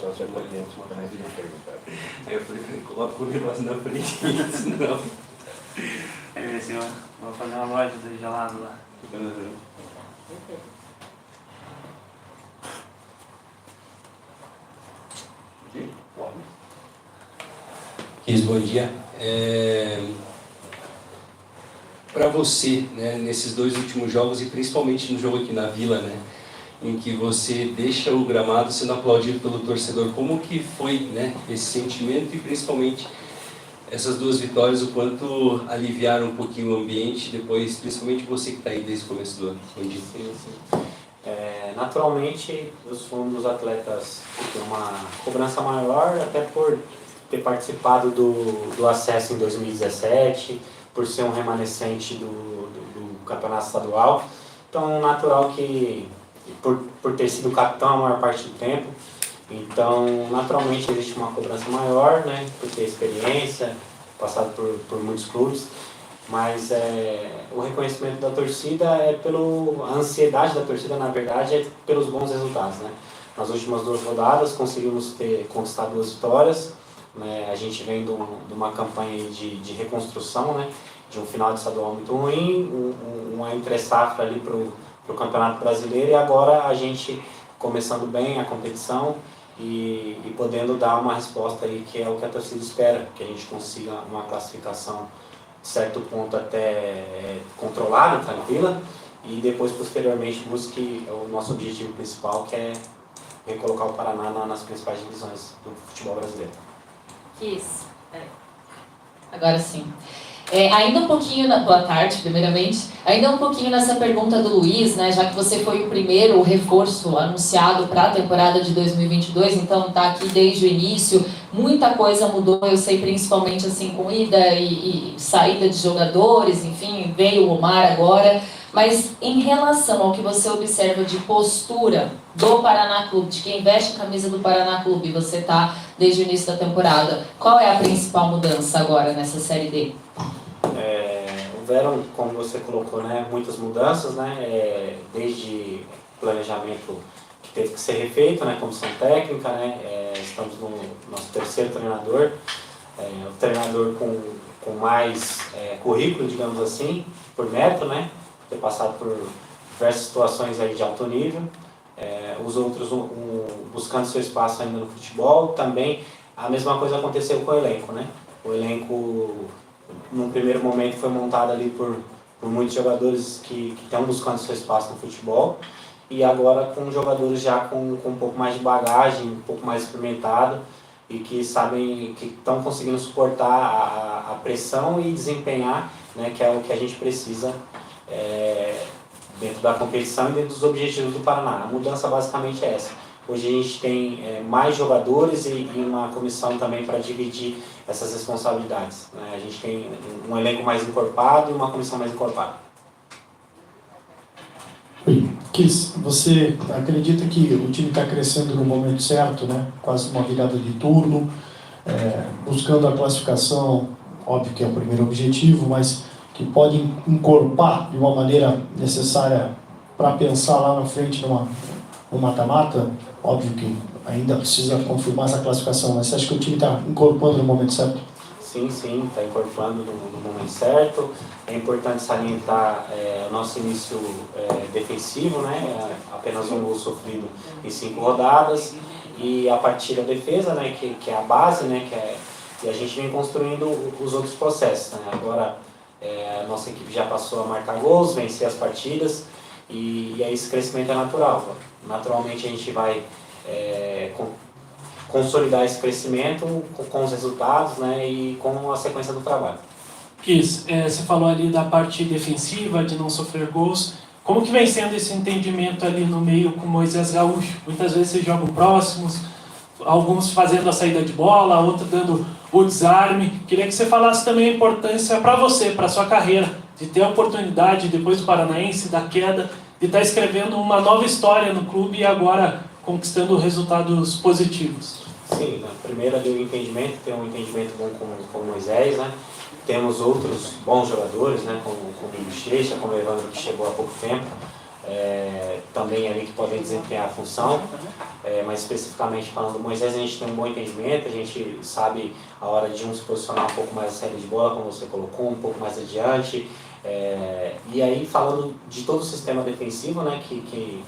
Só se acolher antes de mais perguntar. Eu falei, coloca o negócio na frente, senão... Aí, senhor, vou fazer uma loja de gelado lá. Bom dia. Para você, né, nesses 2 últimos jogos e principalmente no jogo aqui na Vila, né, em que você deixa o gramado sendo aplaudido pelo torcedor, como que foi, né, esse sentimento e principalmente essas 2 vitórias, o quanto aliviaram um pouquinho o ambiente, depois, principalmente você que está aí desde o começo do ano? Bom dia. Sim. Naturalmente, eu sou um dos atletas que tem uma cobrança maior, até por ter participado do acesso em 2017, por ser um remanescente do campeonato estadual. Então, natural que, por ter sido capitão a maior parte do tempo, então, naturalmente, existe uma cobrança maior, né, por ter experiência, passado por muitos clubes, mas o reconhecimento da torcida a ansiedade da torcida, na verdade, é pelos bons resultados, né. Nas últimas 2 rodadas, conseguimos conquistar 2 vitórias, né, a gente vem de uma campanha de reconstrução, né, de um final de estadual muito ruim, uma entre-safra ali para o Campeonato Brasileiro, e agora a gente começando bem a competição e podendo dar uma resposta aí que é o que a torcida espera, que a gente consiga uma classificação de certo ponto até controlada, tranquila, e depois posteriormente busque o nosso objetivo principal, que é recolocar o Paraná nas principais divisões do futebol brasileiro. Isso. Agora sim. Ainda um pouquinho, boa tarde, primeiramente. Ainda um pouquinho nessa pergunta do Luiz, né? Já que você foi o primeiro reforço anunciado para a temporada de 2022, então está aqui desde o início. Muita coisa mudou, eu sei, principalmente assim com ida e saída de jogadores, enfim, veio o Omar agora. Mas em relação ao que você observa de postura do Paraná Clube, de quem veste a camisa do Paraná Clube, você está desde o início da temporada, qual é a principal mudança agora nessa Série D? Houveram, como você colocou, né, muitas mudanças, né, desde planejamento que teve que ser refeito, né, comissão técnica, né, estamos no nosso 3º treinador, o treinador com mais currículo, digamos assim, por mérito, né, ter passado por diversas situações aí de alto nível, os outros buscando seu espaço ainda no futebol. Também a mesma coisa aconteceu com o elenco, né, o elenco num primeiro momento foi montado ali por muitos jogadores que estão buscando seu espaço no futebol, e agora com jogadores já com um pouco mais de bagagem, um pouco mais experimentado, e que sabem, que estão conseguindo suportar a pressão e desempenhar, né, que é o que a gente precisa dentro da competição e dentro dos objetivos do Paraná. A mudança basicamente é essa. Hoje a gente tem mais jogadores e uma comissão também para dividir essas responsabilidades, né? A gente tem um elenco mais encorpado e uma comissão mais encorpada. Kiss, você acredita que o time está crescendo no momento certo, né? Quase uma virada de turno, buscando a classificação, óbvio que é o primeiro objetivo, mas que pode encorpar de uma maneira necessária para pensar lá na frente no mata-mata? Óbvio que ainda precisa confirmar essa classificação, mas você acha que o time está incorporando no momento certo? Sim, está incorporando no momento certo. É importante salientar o nosso início defensivo, né? Apenas um gol sofrido em 5 rodadas, e a partir da defesa, né? que é a base, né? E a gente vem construindo os outros processos, né? Agora a nossa equipe já passou a marcar gols, vencer as partidas, e aí esse crescimento é natural. Naturalmente a gente vai consolidar esse crescimento com os resultados, né, e com a sequência do trabalho. Kiss, você falou ali da parte defensiva, de não sofrer gols. Como que vem sendo esse entendimento ali no meio com Moisés Gaúcho? Muitas vezes vocês jogam próximos, alguns fazendo a saída de bola, outro dando o desarme. Queria que você falasse também a importância para você, para a sua carreira, de ter a oportunidade, depois do Paranaense, da queda, de estar escrevendo uma nova história no clube e agora conquistando resultados positivos. Sim, né? Primeiro ali o entendimento, ter um entendimento bom com o Moisés, né? Temos outros bons jogadores, né? Como o Bochecha, como o Evandro, que chegou há pouco tempo, também ali que podem desempenhar a função. Mas especificamente falando do Moisés, a gente tem um bom entendimento, a gente sabe a hora de um se posicionar um pouco mais na saída de bola, como você colocou, um pouco mais adiante. E aí falando de todo o sistema defensivo, né, que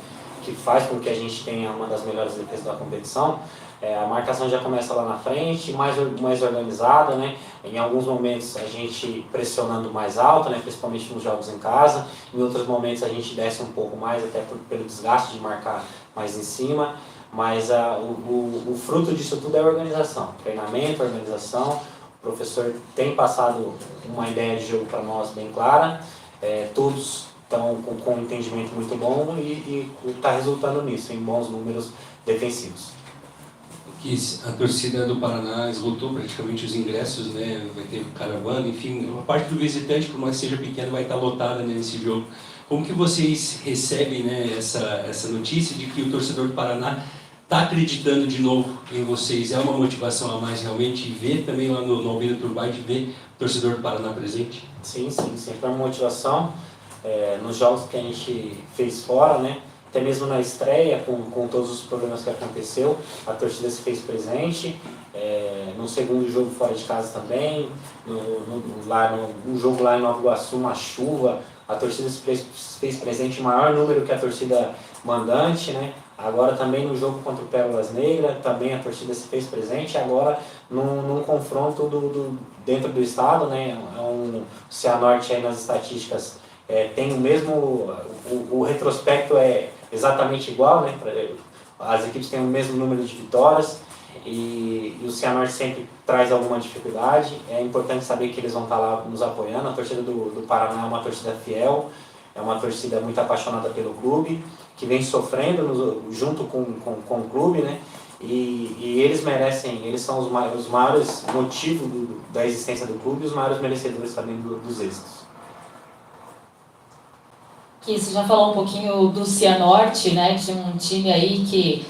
faz com que a gente tenha uma das melhores defesas da competição, a marcação já começa lá na frente, mais organizada, né? Em alguns momentos a gente pressionando mais alto, né? Principalmente nos jogos em casa. Em outros momentos a gente desce um pouco mais, até pelo desgaste de marcar mais em cima. Mas o fruto disso tudo é a organização, treinamento, organização. O professor tem passado uma ideia de jogo para nós bem clara, todos estão com um entendimento muito bom e está resultando nisso, em bons números defensivos. A torcida do Paraná esgotou praticamente os ingressos, né? Vai ter caravana, enfim, a parte do visitante, por mais que seja pequena, vai estar lotada, né, nesse jogo. Como que vocês recebem, né, essa notícia de que o torcedor do Paraná está acreditando de novo em vocês? É uma motivação a mais realmente ver também lá no Albino Turbay, de ver o torcedor do Paraná presente? Sim, sempre é uma motivação. Nos jogos que a gente fez fora, né? Até mesmo na estreia, com todos os problemas que aconteceu, a torcida se fez presente. No segundo jogo fora de casa também, no jogo lá em Nova Iguaçu, uma chuva, a torcida se fez presente em maior número que a torcida mandante, né? Agora também no jogo contra o Pérolas Negras, também a torcida se fez presente. Agora num confronto dentro do estado, né? O Cianorte aí nas estatísticas tem o mesmo, o retrospecto é exatamente igual, né? As equipes têm o mesmo número de vitórias e o Cianorte sempre traz alguma dificuldade. É importante saber que eles vão estar lá nos apoiando. A torcida do Paraná é uma torcida fiel, é uma torcida muito apaixonada pelo clube, que vem sofrendo junto com o clube, né? E eles merecem, eles são os maiores motivos da existência do clube e os maiores merecedores também dos êxitos. Que você já falou um pouquinho do Cianorte, né, de um time aí que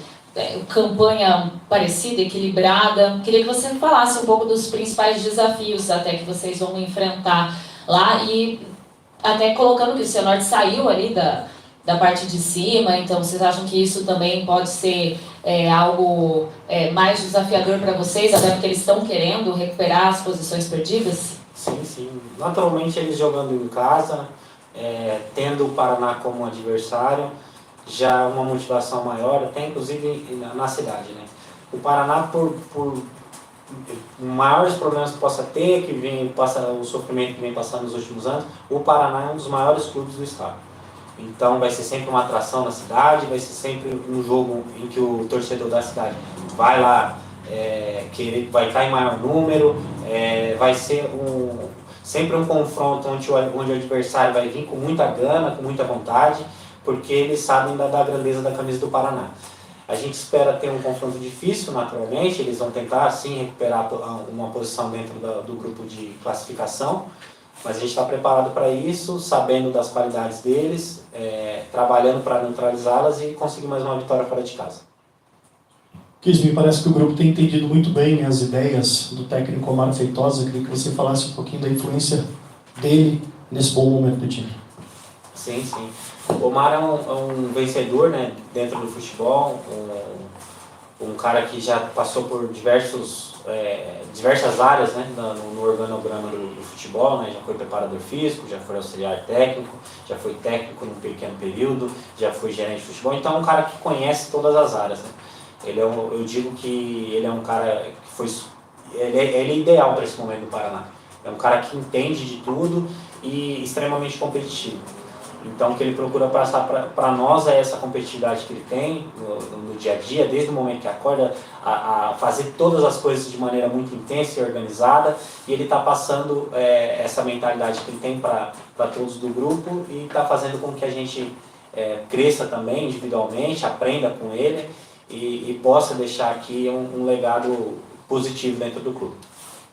campanha parecida, equilibrada. Queria que você falasse um pouco dos principais desafios até que vocês vão enfrentar lá e até colocando que o Cianorte saiu ali da parte de cima, então vocês acham que isso também pode ser algo mais desafiador para vocês, até porque eles estão querendo recuperar as posições perdidas? Sim. Naturalmente eles jogando em casa, tendo o Paraná como adversário, já é uma motivação maior, até inclusive na cidade, né? O Paraná, por maiores problemas que possa ter, o sofrimento que vem passando nos últimos anos, o Paraná é um dos maiores clubes do estado. Então vai ser sempre uma atração na cidade, vai ser sempre um jogo em que o torcedor da cidade vai lá, vai estar em maior número, vai ser sempre um confronto onde o adversário vai vir com muita gana, com muita vontade, porque eles sabem da grandeza da camisa do Paraná. A gente espera ter um confronto difícil, naturalmente, eles vão tentar, sim, recuperar uma posição dentro do grupo de classificação, mas a gente está preparado para isso, sabendo das qualidades deles, trabalhando para neutralizá-las e conseguir mais uma vitória fora de casa. Kiss, me parece que o grupo tem entendido muito bem as ideias do técnico Omar Feitosa. Queria que você falasse um pouquinho da influência dele nesse bom momento do time. Sim. O Omar é um vencedor, né, dentro do futebol, um cara que já passou por diversas áreas, né, no organograma do futebol, né, já foi preparador físico, já foi auxiliar técnico, já foi técnico num pequeno período, já foi gerente de futebol, então é um cara que conhece todas as áreas, né. Eu digo que ele é um cara que ele é ideal para esse momento do Paraná. É um cara que entende de tudo e extremamente competitivo. Então, o que ele procura passar para nós é essa competitividade que ele tem no dia a dia, desde o momento que acorda, a fazer todas as coisas de maneira muito intensa e organizada, e ele está passando essa mentalidade que ele tem para todos do grupo e está fazendo com que a gente cresça também individualmente, aprenda com ele e possa deixar aqui um legado positivo dentro do clube.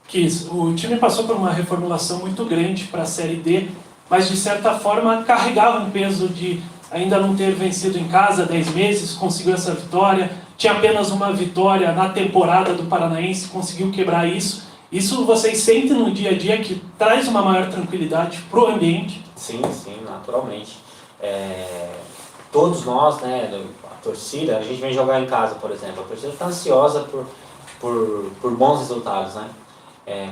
Kiss, o time passou por uma reformulação muito grande para a Série D, mas de certa forma carregava um peso de ainda não ter vencido em casa 10 meses, conseguiu essa vitória, tinha apenas uma vitória na temporada do Paranaense, conseguiu quebrar isso. Isso vocês sentem no dia a dia que traz uma maior tranquilidade para o ambiente? Sim, naturalmente. todos nós, né, a torcida, a gente vem jogar em casa, por exemplo, a torcida está ansiosa por bons resultados, né?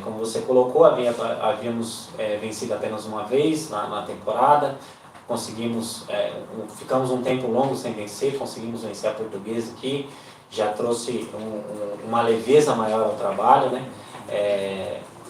Como você colocou, havíamos vencido apenas uma vez na temporada, ficamos um tempo longo sem vencer, conseguimos vencer a Portuguesa aqui, já trouxe uma leveza maior ao trabalho, né?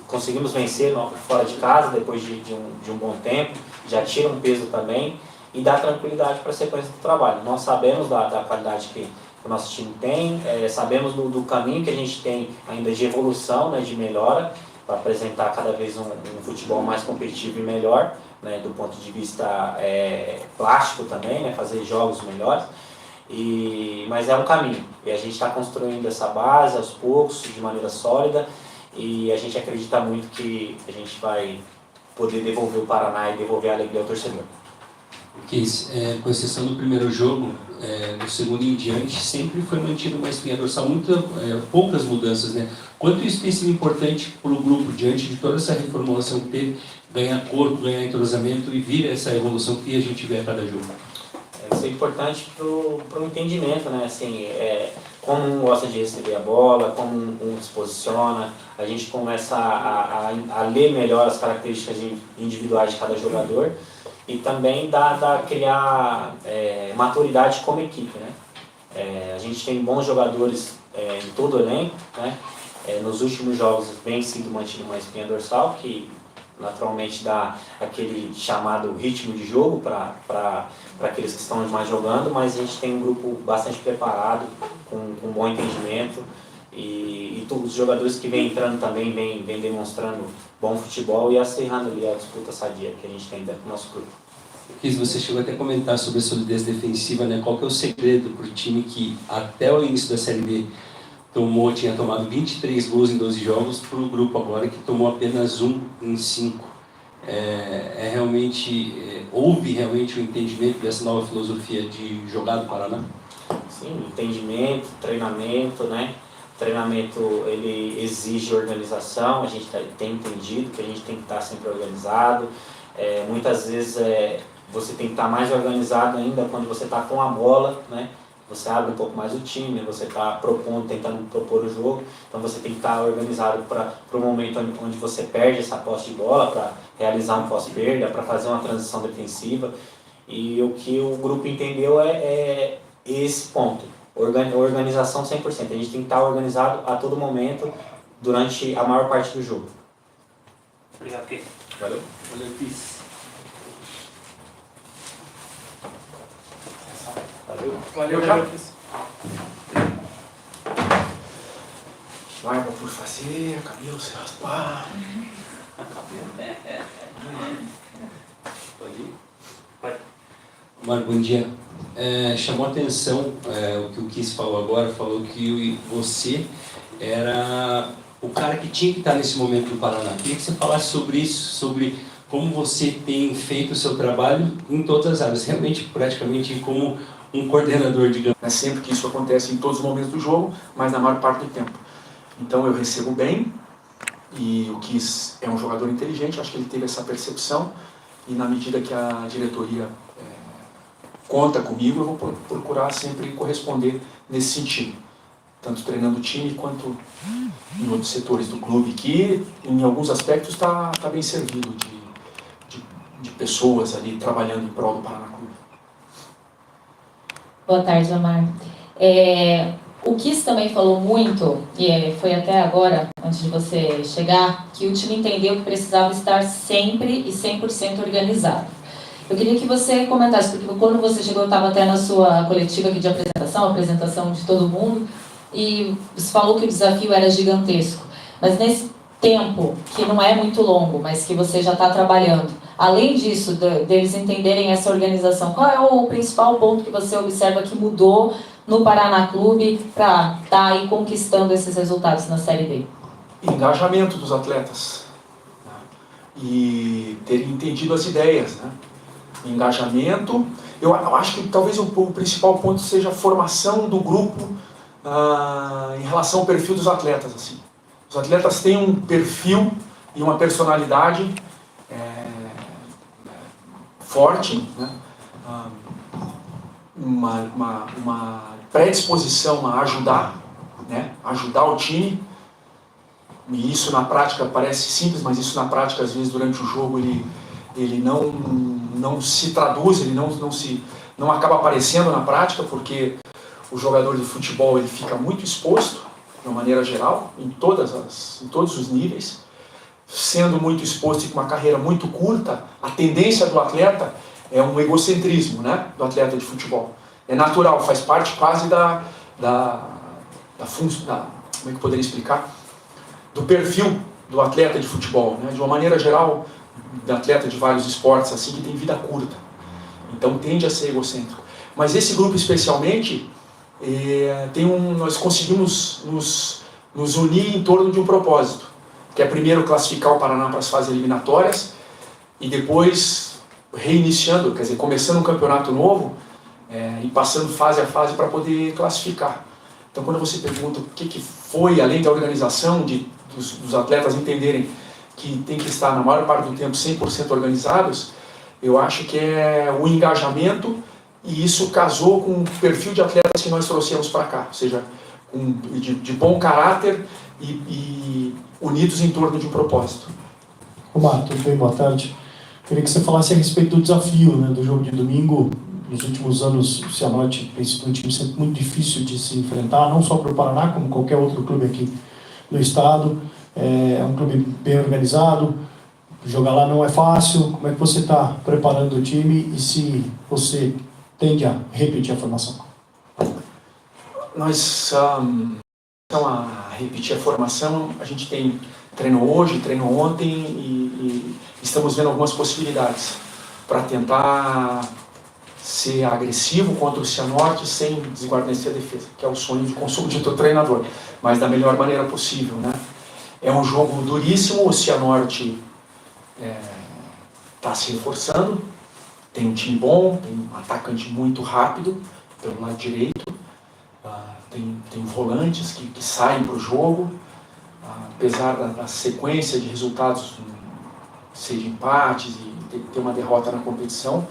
Conseguimos vencer fora de casa depois de um bom tempo, já tira um peso também e dá tranquilidade para a sequência do trabalho. Nós sabemos da qualidade que o nosso time tem, sabemos do caminho que a gente tem ainda de evolução, né, de melhora, para apresentar cada vez um futebol mais competitivo e melhor, né, do ponto de vista plástico também, né, fazer jogos melhores. Mas é um caminho, e a gente está construindo essa base aos poucos, de maneira sólida, e a gente acredita muito que a gente vai poder devolver o Paraná e devolver a alegria ao torcedor. Kiss, com exceção do primeiro jogo, no segundo em diante, sempre foi mantido uma espinha dorsal, poucas mudanças, né? Quanto isso tem sido importante para o grupo, diante de toda essa reformulação que teve, ganhar corpo, ganhar entrosamento e vir essa evolução que a gente vê a cada jogo? Isso é importante para o entendimento, né? Assim, como um gosta de receber a bola, como um se posiciona, a gente começa a ler melhor as características individuais de cada jogador e também criar maturidade como equipe, né? A gente tem bons jogadores em todo o elenco, né? Nos últimos jogos vem sido mantido uma espinha dorsal, que naturalmente dá aquele chamado ritmo de jogo para aqueles que estão mais jogando, mas a gente tem um grupo bastante preparado, com bom entendimento, e os jogadores que vêm entrando também vêm demonstrando bom futebol e acirrando ali a disputa sadia que a gente tem dentro do nosso grupo. Kiss, você chegou até a comentar sobre a solidez defensiva, né? Qual que é o segredo para o time que até o início da Série B tinha tomado 23 gols em 12 jogos, para o grupo agora que tomou apenas 1 em 5? Houve realmente um entendimento dessa nova filosofia de jogar do Paraná? Sim, entendimento, treinamento, né? Treinamento, ele exige organização, a gente tem entendido que a gente tem que estar sempre organizado. Muitas vezes você tem que estar mais organizado ainda quando você está com a bola, né? Você abre um pouco mais o time, você está tentando propor o jogo, então você tem que estar organizado para o momento onde você perde essa posse de bola, para realizar um pós-perda, para fazer uma transição defensiva. E o que o grupo entendeu é esse ponto, organização 100%. A gente tem que estar organizado a todo momento, durante a maior parte do jogo. Obrigado, Key. Valeu. Valeu, Kiss. Valeu, já. Barba por fazer, cabelo se raspar. Pode ir? Mário, bom dia. Chamou a atenção o que o Kiss falou agora, falou que você era o cara que tinha que estar nesse momento do Paraná. Queria que você falasse sobre isso, sobre como você tem feito o seu trabalho em todas as áreas, realmente, praticamente, como um coordenador, digamos. Não é sempre que isso acontece em todos os momentos do jogo, mas na maior parte do tempo. Então eu recebo bem, e o Kiss é um jogador inteligente, acho que ele teve essa percepção, e na medida que a diretoria conta comigo, eu vou procurar sempre corresponder nesse sentido. Tanto treinando o time, quanto em outros setores do clube, que em alguns aspectos está bem servido de pessoas ali trabalhando em prol do Paraná Clube. Boa tarde, Amar. O Kiss também falou muito, e foi até agora, antes de você chegar, que o time entendeu que precisava estar sempre e 100% organizado. Eu queria que você comentasse, porque quando você chegou, eu estava até na sua coletiva aqui de apresentação de todo mundo, e você falou que o desafio era gigantesco. Mas nesse tempo, que não é muito longo, mas que você já está trabalhando, além disso, deles entenderem essa organização, qual é o principal ponto que você observa que mudou no Paraná Clube para estar aí conquistando esses resultados na Série B? Engajamento dos atletas, né? E terem entendido as ideias, né? Engajamento. Eu acho que talvez o principal ponto seja a formação do grupo em relação ao perfil dos atletas. Assim. Os atletas têm um perfil e uma personalidade forte, né? uma predisposição a ajudar, né? Ajudar o time. E isso na prática parece simples, mas isso na prática, às vezes, durante o jogo, ele não se traduz, ele não acaba aparecendo na prática, porque o jogador de futebol ele fica muito exposto, de uma maneira geral, em todos os níveis. Sendo muito exposto e com uma carreira muito curta, a tendência do atleta é um egocentrismo, né? Do atleta de futebol. É natural, faz parte quase como é que eu poderia explicar? Do perfil do atleta de futebol, né? De uma maneira geral, do atleta de vários esportes assim, que tem vida curta. Então tende a ser egocêntrico. Mas esse grupo especialmente, nós conseguimos nos unir em torno de um propósito, que é primeiro classificar o Paraná para as fases eliminatórias e depois reiniciando, quer dizer, começando um campeonato novo e passando fase a fase para poder classificar. Então quando você pergunta o que foi, além da organização, dos atletas entenderem que tem que estar na maior parte do tempo 100% organizados, eu acho que é o engajamento, e isso casou com o perfil de atletas que nós trouxemos para cá, ou seja, de bom caráter e unidos em torno de um propósito. Omar, tudo bem? Boa tarde. Queria que você falasse a respeito do desafio, né, do jogo de domingo. Nos últimos anos, o Cianorte tem sido um time sempre muito difícil de se enfrentar, não só para o Paraná, como qualquer outro clube aqui no estado. É um clube bem organizado, jogar lá não é fácil. Como é que você está preparando o time e se você tende a repetir a formação? Nós então a repetir a formação, a gente treinou hoje, treinou ontem e estamos vendo algumas possibilidades para tentar ser agressivo contra o Cianorte sem desguarnecer a defesa, que é o sonho de consumo de todo treinador, mas da melhor maneira possível, né? É um jogo duríssimo, o Cianorte está se reforçando, tem um time bom, tem um atacante muito rápido pelo lado direito, tem volantes que saem para o jogo, apesar da sequência de resultados, seja empates e ter uma derrota na competição,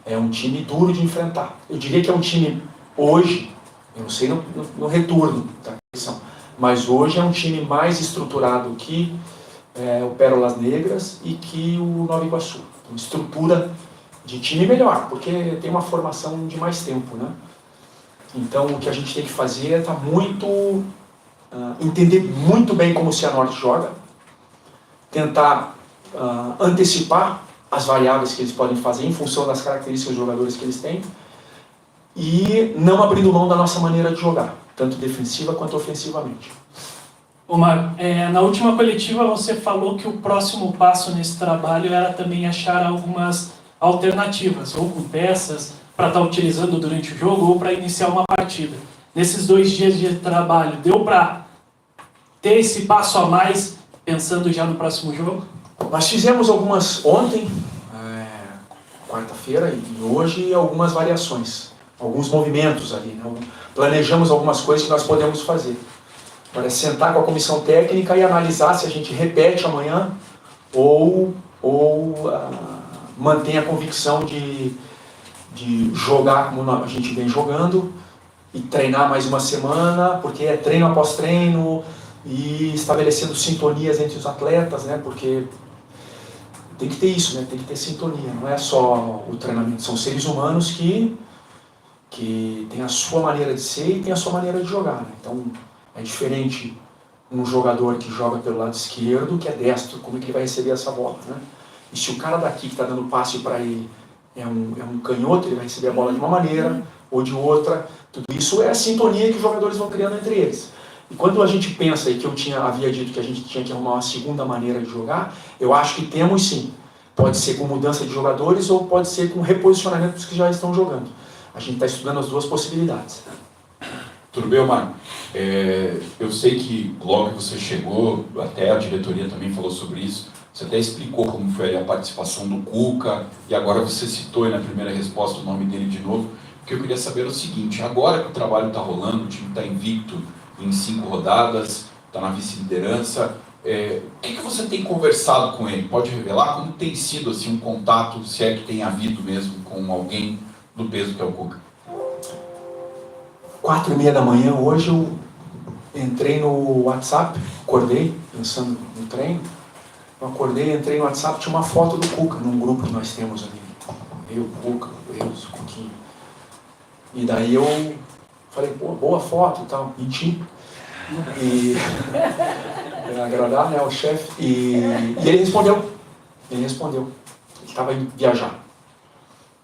é um time duro de enfrentar. Eu diria que é um time hoje, eu não sei no retorno da competição, mas hoje é um time mais estruturado que o Pérolas Negras e que o Nova Iguaçu. Uma estrutura de time melhor, porque tem uma formação de mais tempo, né? Então o que a gente tem que fazer é entender muito bem como o Cianorte joga, tentar antecipar as variáveis que eles podem fazer em função das características dos jogadores que eles têm e não abrindo mão da nossa maneira de jogar, tanto defensiva quanto ofensivamente. Omar, na última coletiva você falou que o próximo passo nesse trabalho era também achar algumas alternativas, ou com peças para estar utilizando durante o jogo ou para iniciar uma partida. Nesses 2 dias de trabalho, deu para ter esse passo a mais pensando já no próximo jogo? Nós fizemos algumas ontem, quarta-feira e hoje, algumas variações, alguns movimentos ali, né? Planejamos algumas coisas que nós podemos fazer. Agora é sentar com a comissão técnica e analisar se a gente repete amanhã ou mantém a convicção de jogar como a gente vem jogando e treinar mais uma semana, porque é treino após treino e estabelecendo sintonias entre os atletas, né? Porque tem que ter isso, né? Tem que ter sintonia, não é só o treinamento, são seres humanos que têm a sua maneira de ser e têm a sua maneira de jogar, né? Então é diferente um jogador que joga pelo lado esquerdo, que é destro, como é que ele vai receber essa bola, né? E se o cara daqui que está dando passe para ele é um canhoto, ele vai receber a bola de uma maneira ou de outra. Tudo isso é a sintonia que os jogadores vão criando entre eles. E quando a gente pensa, e que eu havia dito que a gente tinha que arrumar uma segunda maneira de jogar, eu acho que temos sim. Pode ser com mudança de jogadores ou pode ser com reposicionamento dos que já estão jogando. A gente está estudando as duas possibilidades. Tudo bem, Omar? Eu sei que logo que você chegou, até a diretoria também falou sobre isso, você até explicou como foi a participação do Cuca, e agora você citou aí na primeira resposta o nome dele de novo. O que eu queria saber é o seguinte: agora que o trabalho está rolando, o time está invicto em 5 rodadas, está na vice-liderança, o que você tem conversado com ele? Pode revelar como tem sido assim, um contato, se é que tem havido mesmo, com alguém do peso que é o Cuca? 4h30 da manhã hoje eu entrei no WhatsApp, acordei, pensando no treino. Eu acordei, entrei no WhatsApp, tinha uma foto do Cuca, num grupo que nós temos ali. Eu, Cuca, eu, o Cuquinho. E daí eu falei, pô, boa foto e tal, menti. E para agradar, né, o chefe. E ele respondeu. Ele estava indo viajar.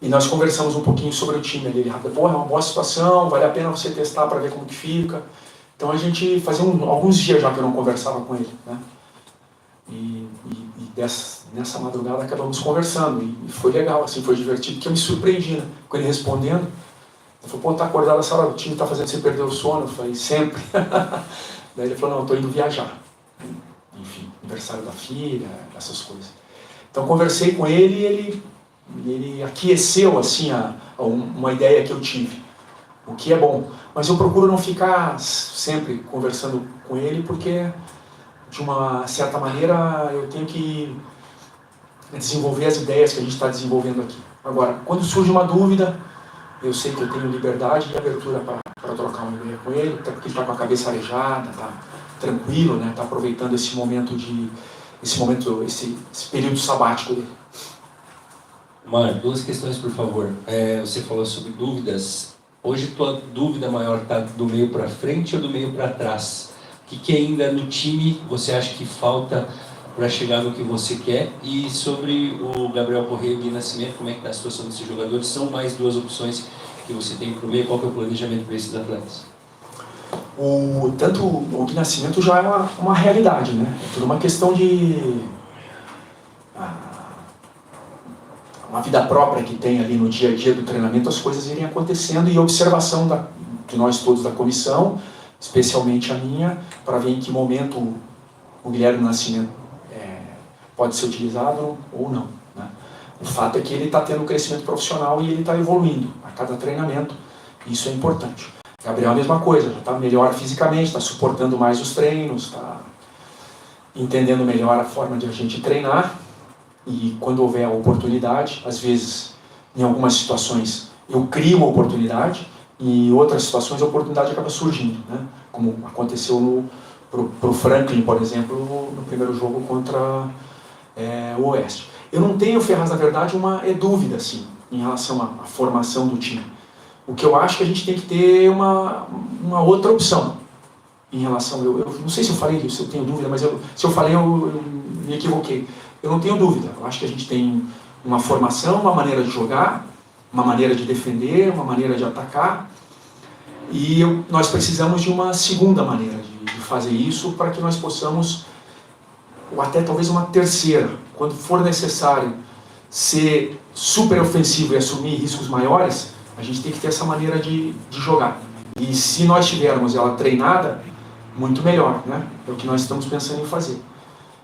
E nós conversamos um pouquinho sobre o time ali. Ele falou, pô, é uma boa situação, vale a pena você testar para ver como que fica. Então a gente fazia alguns dias já que eu não conversava com ele, né? Nessa madrugada acabamos conversando e foi legal, assim, foi divertido, porque eu me surpreendi, né? Com ele respondendo. Ele falou, pô, tá acordado essa hora, o time tá fazendo você perder o sono? Eu falei, sempre. Daí ele falou, não, eu tô indo viajar. Enfim, aniversário da filha, essas coisas. Então conversei com ele e ele aqueceu, assim, uma ideia que eu tive, o que é bom. Mas eu procuro não ficar sempre conversando com ele, porque de uma certa maneira eu tenho que desenvolver as ideias que a gente está desenvolvendo aqui. Agora, quando surge uma dúvida, eu sei que eu tenho liberdade e abertura para trocar uma ideia com ele, até porque ele está com a cabeça arejada, está tranquilo, né? Está aproveitando esse período sabático dele. Mário, 2 questões, por favor. Você falou sobre dúvidas. Hoje, tua dúvida maior está do meio para frente ou do meio para trás? O que ainda no time você acha que falta para chegar no que você quer? E sobre o Gabriel Correia e o Gui Nascimento, como é que está a situação desses jogadores? São mais 2 opções que você tem para o meio? Qual que é o planejamento para esses atletas? Tanto o Gui Nascimento já é uma realidade, né? É tudo uma questão de uma vida própria que tem ali no dia a dia do treinamento, as coisas irem acontecendo, e observação de nós todos da comissão, especialmente a minha, para ver em que momento o Guilherme Nascimento pode ser utilizado ou não, né? O fato é que ele está tendo um crescimento profissional e ele está evoluindo a cada treinamento, isso é importante. Gabriel é a mesma coisa, já está melhor fisicamente, está suportando mais os treinos, está entendendo melhor a forma de a gente treinar, e quando houver a oportunidade, às vezes, em algumas situações, eu crio uma oportunidade, e em outras situações a oportunidade acaba surgindo, né? Como aconteceu pro Franklin, por exemplo, no primeiro jogo contra o Oeste. Eu não tenho, Ferraz, na verdade, uma dúvida assim, em relação à formação do time. O que eu acho que a gente tem que ter uma outra opção em relação... Eu não sei se eu falei isso, se eu tenho dúvida, mas se eu falei, eu me equivoquei. Eu não tenho dúvida. Eu acho que a gente tem uma formação, uma maneira de jogar, uma maneira de defender, uma maneira de atacar, e nós precisamos de uma segunda maneira de fazer isso para que nós possamos, ou até talvez uma terceira, quando for necessário ser super ofensivo e assumir riscos maiores, a gente tem que ter essa maneira de jogar. E se nós tivermos ela treinada, muito melhor, né? É o que nós estamos pensando em fazer.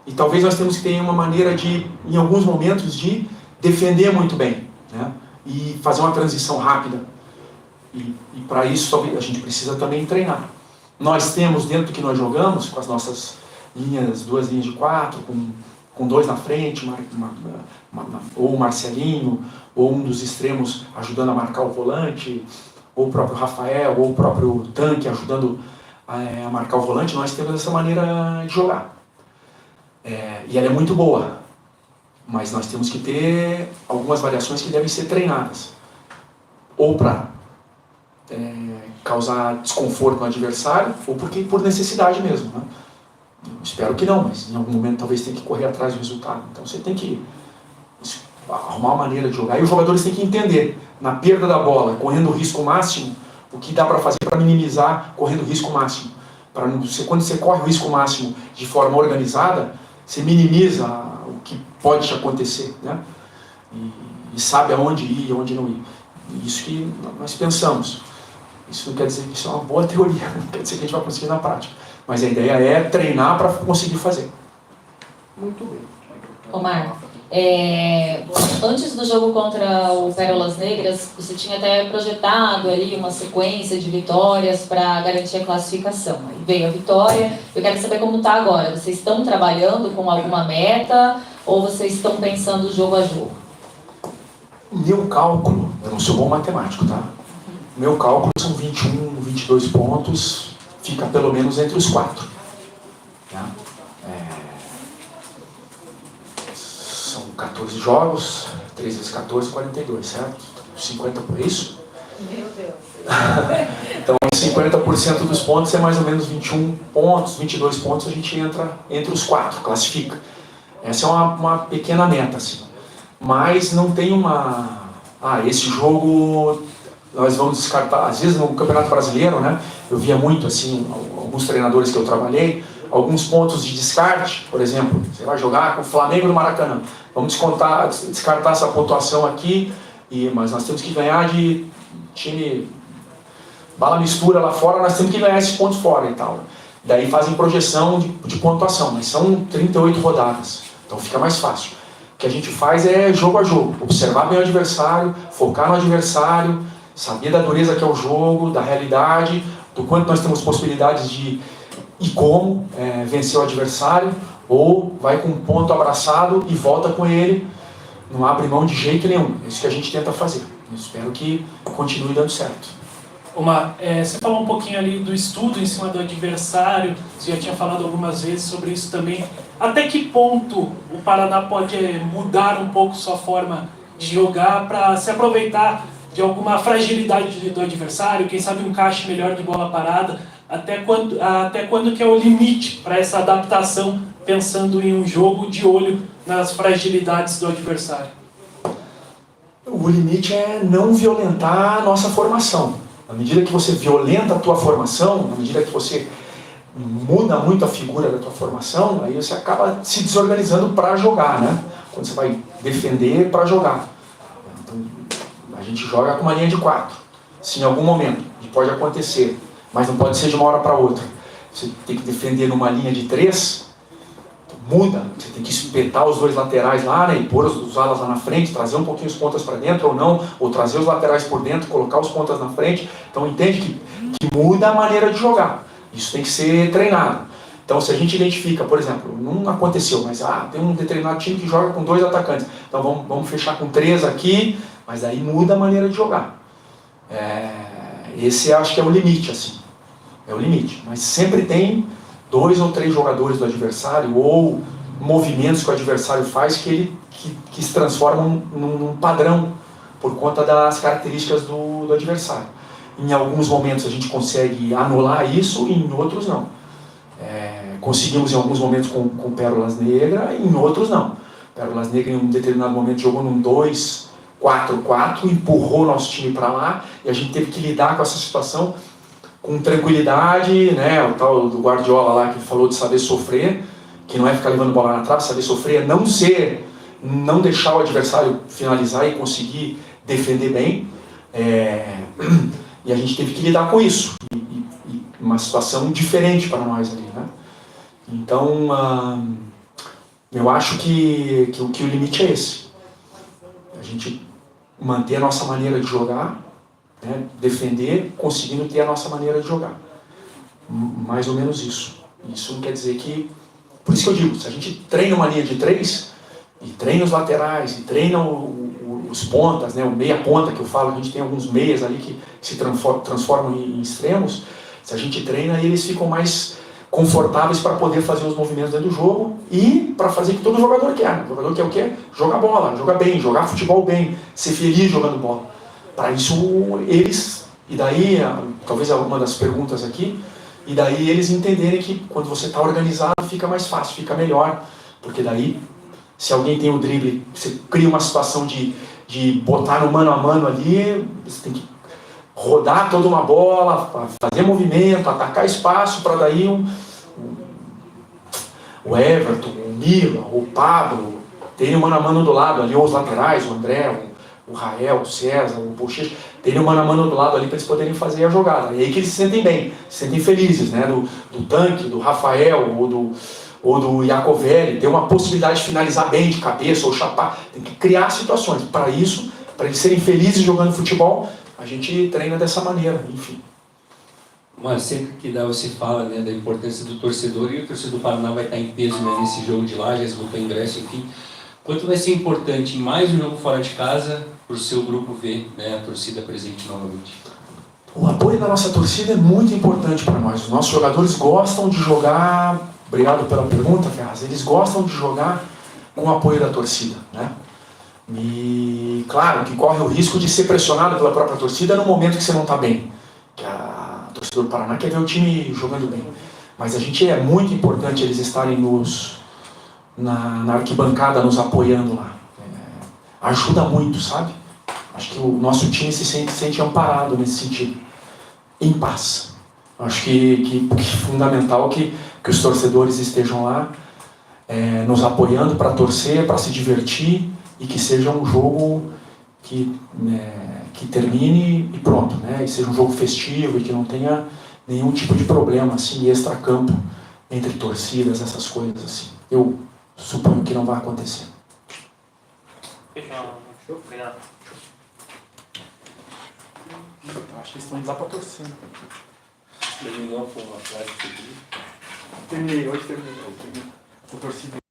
E talvez nós temos que ter uma maneira de, em alguns momentos, de defender muito bem, né? E fazer uma transição rápida. E para isso talvez a gente precisa também treinar. Nós temos, dentro do que nós jogamos, com as nossas linhas, 2 linhas de 4, com 2 na frente, ou o Marcelinho, ou um dos extremos ajudando a marcar o volante, ou o próprio Rafael, ou o próprio Tanque ajudando a marcar o volante, nós temos essa maneira de jogar. E ela é muito boa, mas nós temos que ter algumas variações que devem ser treinadas, ou para causar desconforto no adversário, ou por necessidade mesmo, né? Espero que não, mas em algum momento talvez tenha que correr atrás do resultado. Então você tem que arrumar uma maneira de jogar, e os jogadores têm que entender, na perda da bola, correndo o risco máximo, o que dá para fazer para minimizar correndo o risco máximo. Quando você corre o risco máximo de forma organizada, você minimiza o que pode te acontecer, né? E sabe aonde ir e aonde não ir. Isso que nós pensamos. Isso não quer dizer que isso é uma boa teoria, não quer dizer que a gente vai conseguir na prática. Mas a ideia é treinar para conseguir fazer. Muito bem. Omar, antes do jogo contra o Pérolas Negras, você tinha até projetado ali uma sequência de vitórias para garantir a classificação. Aí veio a vitória. Eu quero saber como está agora. Vocês estão trabalhando com alguma meta ou vocês estão pensando jogo a jogo? Meu cálculo, eu não sou bom matemático, tá? meu cálculo são 21, 22 pontos, fica pelo menos entre os 4. Tá? São 14 jogos, 3 vezes 14, 42, certo? 50 por isso? Meu Deus. Então, 50% dos pontos é mais ou menos 21 pontos, 22 pontos, a gente entra entre os 4, classifica. Essa é uma pequena meta, assim. Mas não tem uma... esse jogo nós vamos descartar. Às vezes no Campeonato Brasileiro, né, eu via muito, assim, alguns treinadores que eu trabalhei, alguns pontos de descarte, por exemplo, você vai jogar com o Flamengo no Maracanã. Vamos descartar essa pontuação aqui, mas nós temos que ganhar de time bala mistura lá fora, nós temos que ganhar esses pontos fora e tal. Daí fazem projeção de pontuação, mas são 38 rodadas, então fica mais fácil. O que a gente faz é jogo a jogo, observar bem o adversário, focar no adversário, saber da dureza que é o jogo, da realidade, do quanto nós temos possibilidades de e como vencer o adversário, ou vai com um ponto abraçado e volta com ele, não abre mão de jeito nenhum. É isso que a gente tenta fazer. Eu espero que continue dando certo. Omar, você falou um pouquinho ali do estudo em cima do adversário, você já tinha falado algumas vezes sobre isso também. Até que ponto o Paraná pode mudar um pouco sua forma de jogar para se aproveitar de alguma fragilidade do adversário, quem sabe um encaixe melhor de bola parada, até quando que é o limite para essa adaptação, pensando em um jogo de olho nas fragilidades do adversário? O limite é não violentar a nossa formação. Na medida que você violenta a tua formação, na medida que você muda muito a figura da tua formação, aí você acaba se desorganizando para jogar, né? Quando você vai defender para jogar. Então, a gente joga com uma linha de 4. Se em algum momento, e pode acontecer, mas não pode ser de uma hora para outra, você tem que defender numa linha de 3, muda, você tem que espetar os 2 laterais lá, né, e pôr os alas lá na frente, trazer um pouquinho os pontas para dentro ou não, ou trazer os laterais por dentro, colocar os pontas na frente. Então entende que muda a maneira de jogar. Isso tem que ser treinado. Então se a gente identifica, por exemplo, não aconteceu, mas tem um determinado time que joga com 2 atacantes, então vamos fechar com 3 aqui, mas aí muda a maneira de jogar. Esse acho que é o limite, assim. É o limite. Mas sempre tem 2 ou 3 jogadores do adversário, ou movimentos que o adversário faz que se transformam num padrão por conta das características do adversário. Em alguns momentos a gente consegue anular isso, e em outros não. Conseguimos em alguns momentos com Pérolas Negra, e em outros não. Pérolas Negra em um determinado momento jogou num 2-4-4, empurrou o nosso time para lá, e a gente teve que lidar com essa situação com tranquilidade, né? O tal do Guardiola lá que falou de saber sofrer, que não é ficar levando bola na trave, saber sofrer é não deixar o adversário finalizar e conseguir defender bem. E a gente teve que lidar com isso, e uma situação diferente para nós ali, né? Então, eu acho que o limite é esse. A gente manter a nossa maneira de jogar, né, defender, conseguindo ter a nossa maneira de jogar. Mais ou menos isso. Isso não quer dizer que... Por isso que eu digo, se a gente treina uma linha de 3, e treina os laterais, e treina os pontas, né, o meia ponta que eu falo, a gente tem alguns meias ali que se transformam em extremos, se a gente treina, eles ficam mais confortáveis para poder fazer os movimentos dentro do jogo e para fazer o que todo jogador quer. O jogador quer o quê? Jogar bola, jogar bem, jogar futebol bem, ser feliz jogando bola. Para isso eles, e daí, talvez alguma das perguntas aqui, e daí eles entenderem que quando você está organizado fica mais fácil, fica melhor, porque daí, se alguém tem o drible, você cria uma situação de botar no mano a mano ali, você tem que rodar toda uma bola, fazer movimento, atacar espaço, para daí o Everton, o Mila, o Pablo, terem o mano a mano do lado ali, ou os laterais, o André, o Rael, o César, o Bochecha, terem o mano a mano do lado ali para eles poderem fazer a jogada. E aí que eles se sentem bem, se sentem felizes, né? Do Tanque, do Rafael ou do Iacovelli, ter uma possibilidade de finalizar bem de cabeça ou chapar. Tem que criar situações. Para isso, para eles serem felizes jogando futebol, a gente treina dessa maneira, enfim. Mas sempre que dá você fala, né, da importância do torcedor, e o torcedor do Paraná vai estar em peso, né, nesse jogo de lá, já esgotou ingresso, enfim. Quanto vai ser importante em mais um jogo fora de casa para o seu grupo ver, né, a torcida presente novamente? O apoio da nossa torcida é muito importante para nós. Os nossos jogadores gostam de jogar, obrigado pela pergunta, Ferraz, eles gostam de jogar com o apoio da torcida, né? E claro que corre o risco de ser pressionado pela própria torcida no momento que você não está bem. Que a torcida do Paraná quer ver o time jogando bem. Mas a gente é muito importante eles estarem na arquibancada nos apoiando lá. Ajuda muito, sabe? Acho que o nosso time se sente amparado nesse sentido. Em paz. Acho que é fundamental que os torcedores estejam lá nos apoiando para torcer, para se divertir e que seja um jogo que termine e pronto, né? E seja um jogo festivo e que não tenha nenhum tipo de problema assim, extra-campo entre torcidas, essas coisas assim. Eu suponho que não vai acontecer. Obrigado. Acho que eles estão indo lá para torcer. Terminou com uma frase que Terminei, hoje terminei. Com torcida.